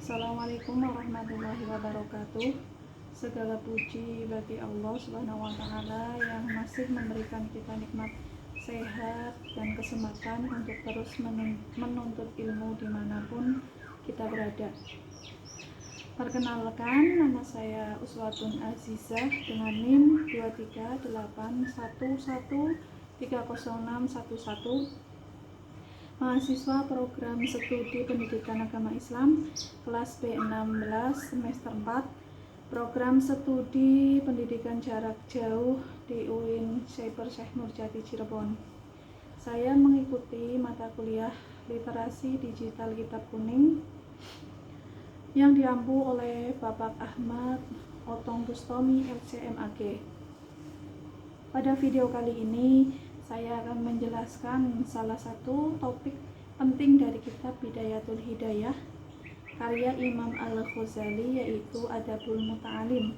Assalamualaikum warahmatullahi wabarakatuh. Segala puji bagi Allah Subhanahu wa Ta'ala yang masih memberikan kita nikmat sehat dan kesempatan untuk terus menuntut ilmu dimanapun kita berada. Perkenalkan, nama saya Uswatun Azizah dengan NIM 2381130630611, mahasiswa program studi pendidikan agama Islam kelas B16 semester 4, program studi pendidikan jarak jauh di UIN Cyber Syekh Nurjati Cirebon. Saya mengikuti mata kuliah literasi digital kitab kuning yang diampu oleh Bapak Ahmad Otong Bustomi LCMAG. Pada video kali ini saya akan menjelaskan salah satu topik penting dari kitab Bidayatul Hidayah karya Imam Al-Ghazali, yaitu Adabul Muta'alim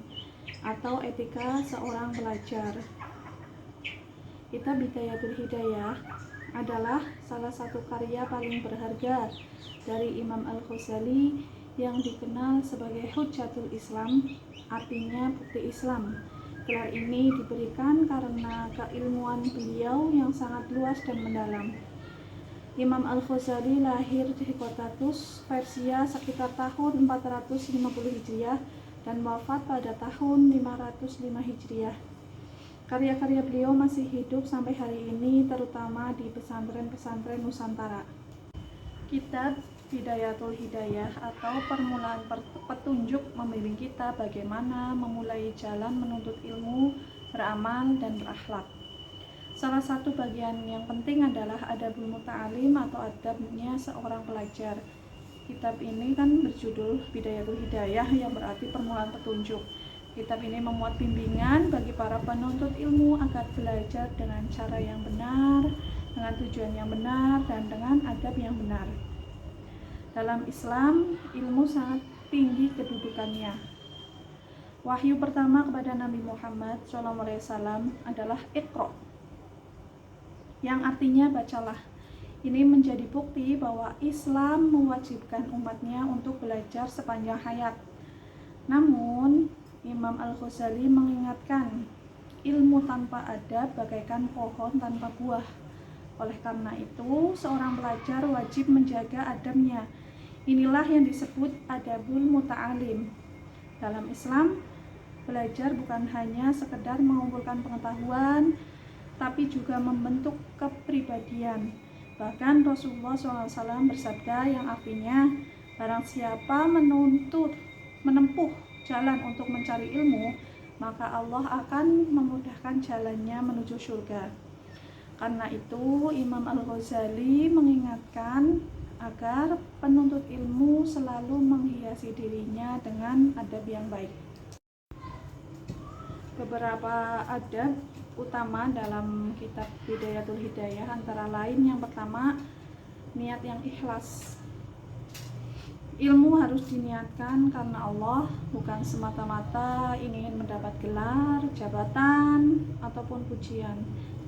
atau etika seorang pelajar. Kitab Bidayatul Hidayah adalah salah satu karya paling berharga dari Imam Al-Ghazali yang dikenal sebagai Hujjatul Islam, artinya bukti Islam. Gelar ini diberikan karena keilmuan beliau yang sangat luas dan mendalam. Imam Al-Ghazali lahir di kota Tus, Persia sekitar tahun 450 Hijriah dan wafat pada tahun 505 Hijriah. Karya-karya beliau masih hidup sampai hari ini, terutama di pesantren-pesantren Nusantara. Kitab Bidayatul Hidayah atau permulaan petunjuk membimbing kita bagaimana memulai jalan menuntut ilmu, beramal, dan berakhlak. Salah satu bagian yang penting adalah adabul muta'alim atau adabnya seorang pelajar. Kitab ini kan berjudul Bidayatul Hidayah yang berarti permulaan petunjuk. Kitab ini memuat bimbingan bagi para penuntut ilmu agar belajar dengan cara yang benar, dengan tujuan yang benar, dan dengan adab yang benar. Dalam Islam, ilmu sangat tinggi kedudukannya. Wahyu pertama kepada Nabi Muhammad SAW adalah Iqra, yang artinya bacalah. Ini menjadi bukti bahwa Islam mewajibkan umatnya untuk belajar sepanjang hayat. Namun, Imam Al-Ghazali mengingatkan, ilmu tanpa adab bagaikan pohon tanpa buah. Oleh karena itu, seorang pelajar wajib menjaga adabnya. Inilah yang disebut adabul muta'alim. Dalam Islam, belajar bukan hanya sekedar mengumpulkan pengetahuan, tapi juga membentuk kepribadian. Bahkan Rasulullah SAW bersabda yang artinya, barang siapa menempuh jalan untuk mencari ilmu, maka Allah akan memudahkan jalannya menuju surga. Karena itu, Imam Al-Ghazali mengingatkan agar penuntut ilmu selalu menghiasi dirinya dengan adab yang baik. Beberapa adab utama dalam kitab Bidayatul Hidayah antara lain yang pertama, niat yang ikhlas. Ilmu harus diniatkan karena Allah, bukan semata-mata ingin mendapat gelar, jabatan, ataupun pujian.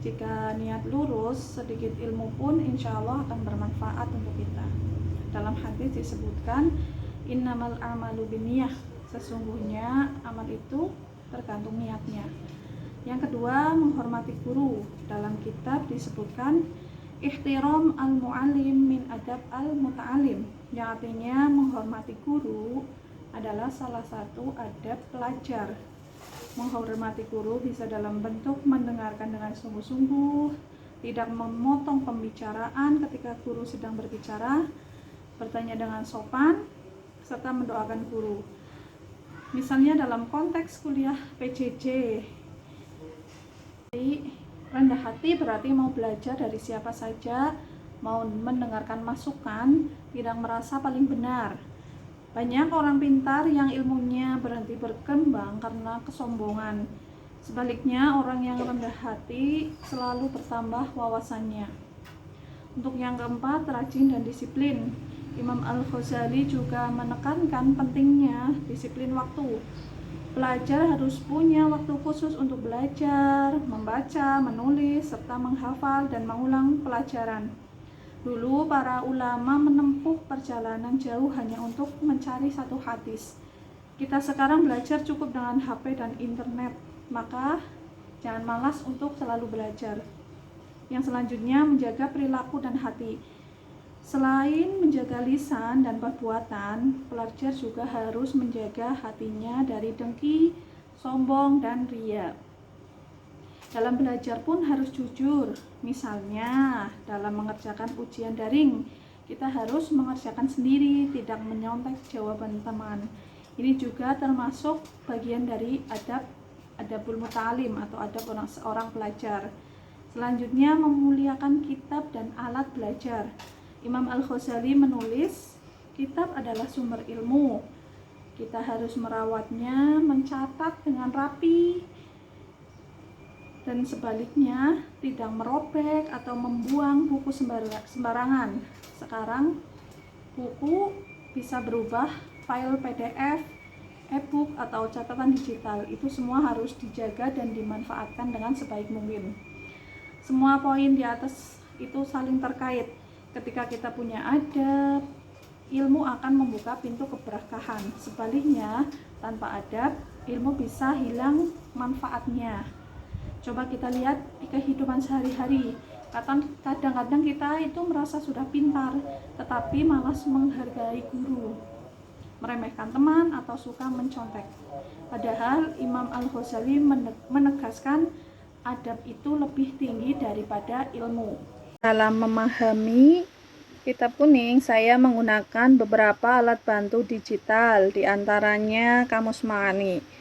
Jika niat lurus, sedikit ilmu pun insya Allah akan bermanfaat untuk kita. Dalam hadis disebutkan, innamal a'malu binniyah, sesungguhnya amal itu tergantung niatnya. Yang kedua, menghormati guru. Dalam kitab disebutkan ihtiram al-mu'allim min adab al-muta'alim, yang artinya menghormati guru adalah salah satu adab pelajar. Menghormati guru bisa dalam bentuk mendengarkan dengan sungguh-sungguh, tidak memotong pembicaraan ketika guru sedang berbicara, bertanya dengan sopan, serta mendoakan guru. Misalnya dalam konteks kuliah PJJ, rendah hati berarti mau belajar dari siapa saja, mau mendengarkan masukan, tidak merasa paling benar. Banyak orang pintar yang ilmunya berhenti berkembang karena kesombongan. Sebaliknya, orang yang rendah hati selalu bertambah wawasannya. Untuk yang keempat, rajin dan disiplin. Imam Al-Ghazali juga menekankan pentingnya disiplin waktu. Pelajar harus punya waktu khusus untuk belajar, membaca, menulis, serta menghafal dan mengulang pelajaran. Dulu para ulama menempuh perjalanan jauh hanya untuk mencari satu hadis. Kita sekarang belajar cukup dengan HP dan internet, maka jangan malas untuk selalu belajar. Yang selanjutnya, menjaga perilaku dan hati. Selain menjaga lisan dan perbuatan, pelajar juga harus menjaga hatinya dari dengki, sombong, dan riya. Dalam belajar pun harus jujur. Misalnya, dalam mengerjakan ujian daring, kita harus mengerjakan sendiri, tidak menyontek jawaban teman. Ini juga termasuk bagian dari adabul muta'alim atau adab seorang pelajar. Selanjutnya, memuliakan kitab dan alat belajar. Imam Al-Ghazali menulis, kitab adalah sumber ilmu. Kita harus merawatnya, mencatat dengan rapi, dan sebaliknya tidak merobek atau membuang buku sembarangan. Sekarang buku bisa berubah file PDF, e-book atau catatan digital. Itu semua harus dijaga dan dimanfaatkan dengan sebaik mungkin. Semua poin di atas itu saling terkait. Ketika kita punya adab, ilmu akan membuka pintu keberkahan. Sebaliknya, tanpa adab, ilmu bisa hilang manfaatnya. Coba kita lihat di kehidupan sehari-hari. Kadang-kadang kita itu merasa sudah pintar, tetapi malas menghargai guru, meremehkan teman, atau suka mencontek. Padahal Imam Al-Ghazali menegaskan adab itu lebih tinggi daripada ilmu. Dalam memahami kitab kuning, saya menggunakan beberapa alat bantu digital, diantaranya Kamus Ma'ani.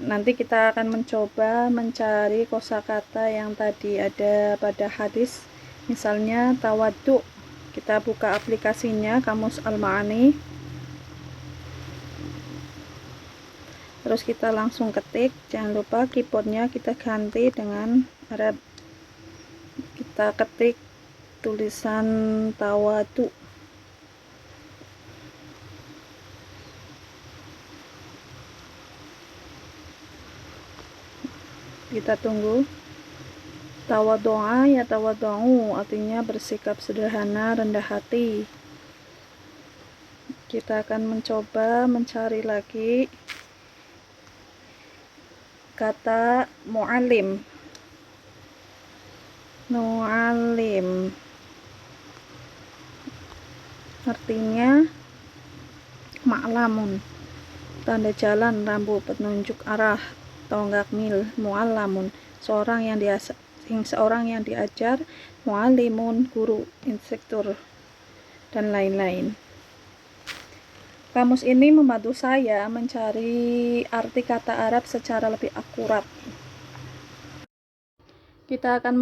Nanti kita akan mencoba mencari kosakata yang tadi ada pada hadis. Misalnya tawaddu, kita buka aplikasinya Kamus Al-Ma'ani, terus kita langsung ketik. Jangan lupa keyboardnya kita ganti dengan Arab. Kita ketik tulisan tawaddu. Kita tunggu. Tawaddu'a ya tawaddu'u, artinya bersikap sederhana, rendah hati. Kita akan mencoba mencari lagi kata mu'alim. Mu'alim artinya ma'lamun, tanda jalan, rambu, petunjuk arah, tonggak mil. Mu'allamun, seorang yang diajar. Mu'allimun, guru, instruktur, dan lain-lain. Kamus ini membantu saya mencari arti kata Arab secara lebih akurat. Kita akan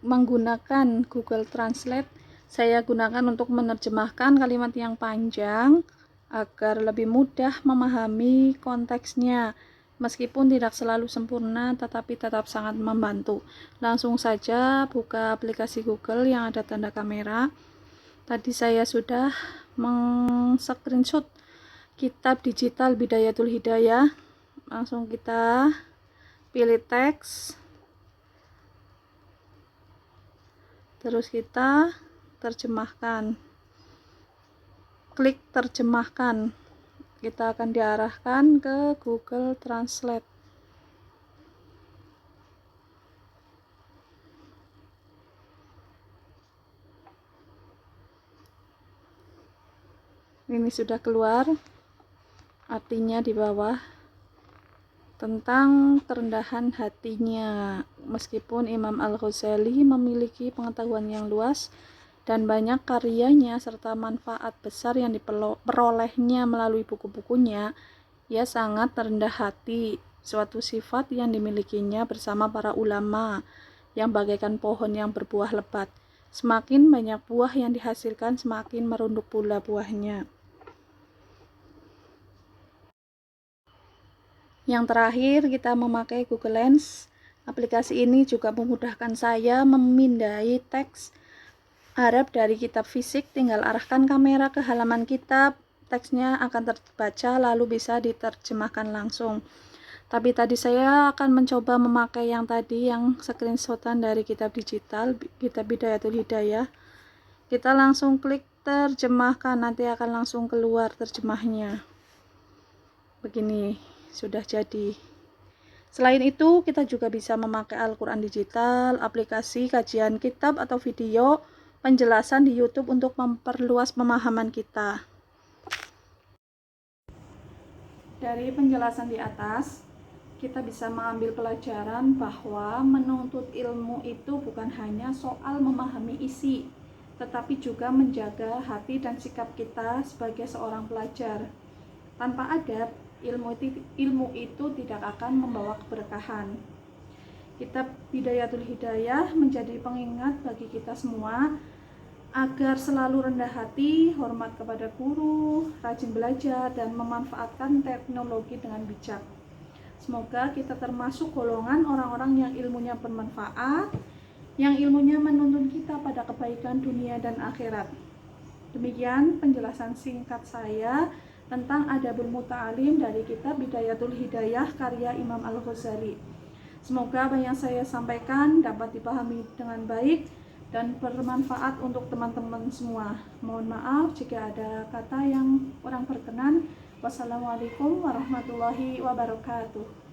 menggunakan Google Translate. Saya gunakan untuk menerjemahkan kalimat yang panjang agar lebih mudah memahami konteksnya. Meskipun tidak selalu sempurna, tetapi tetap sangat membantu. Langsung saja buka aplikasi Google yang ada tanda kamera. Tadi saya sudah meng-screenshot kitab digital Bidayatul Hidayah. Langsung kita pilih teks, terus kita terjemahkan. Klik terjemahkan. Kita akan diarahkan ke Google Translate. Ini sudah keluar, artinya di bawah, tentang kerendahan hatinya. Meskipun Imam Al-Ghazali memiliki pengetahuan yang luas dan banyak karyanya serta manfaat besar yang diperolehnya melalui buku-bukunya, ia sangat rendah hati, suatu sifat yang dimilikinya bersama para ulama yang bagaikan pohon yang berbuah lebat. Semakin banyak buah yang dihasilkan, semakin merunduk pula buahnya. Yang terakhir, kita memakai Google Lens. Aplikasi ini juga memudahkan saya memindai teks Arab dari kitab fisik. Tinggal arahkan kamera ke halaman kitab, teksnya akan terbaca lalu bisa diterjemahkan langsung. Tapi tadi saya akan mencoba memakai yang tadi, yang screenshotan dari kitab digital, kitab Bidayatul Hidayah. Kita langsung klik terjemahkan, nanti akan langsung keluar terjemahnya. Begini, sudah jadi. Selain itu, kita juga bisa memakai Al-Quran digital, aplikasi kajian kitab atau video penjelasan di YouTube untuk memperluas pemahaman kita. Dari penjelasan di atas, kita bisa mengambil pelajaran bahwa menuntut ilmu itu bukan hanya soal memahami isi, tetapi juga menjaga hati dan sikap kita sebagai seorang pelajar. Tanpa adab, ilmu itu tidak akan membawa keberkahan. Kitab Bidayatul Hidayah menjadi pengingat bagi kita semua agar selalu rendah hati, hormat kepada guru, rajin belajar, dan memanfaatkan teknologi dengan bijak. Semoga kita termasuk golongan orang-orang yang ilmunya bermanfaat, yang ilmunya menuntun kita pada kebaikan dunia dan akhirat. Demikian penjelasan singkat saya tentang Adabul Muta'alim dari kitab Bidayatul Hidayah karya Imam Al-Ghazali. Semoga apa yang saya sampaikan dapat dipahami dengan baik dan bermanfaat untuk teman-teman semua. Mohon maaf jika ada kata yang kurang berkenan. Wassalamualaikum warahmatullahi wabarakatuh.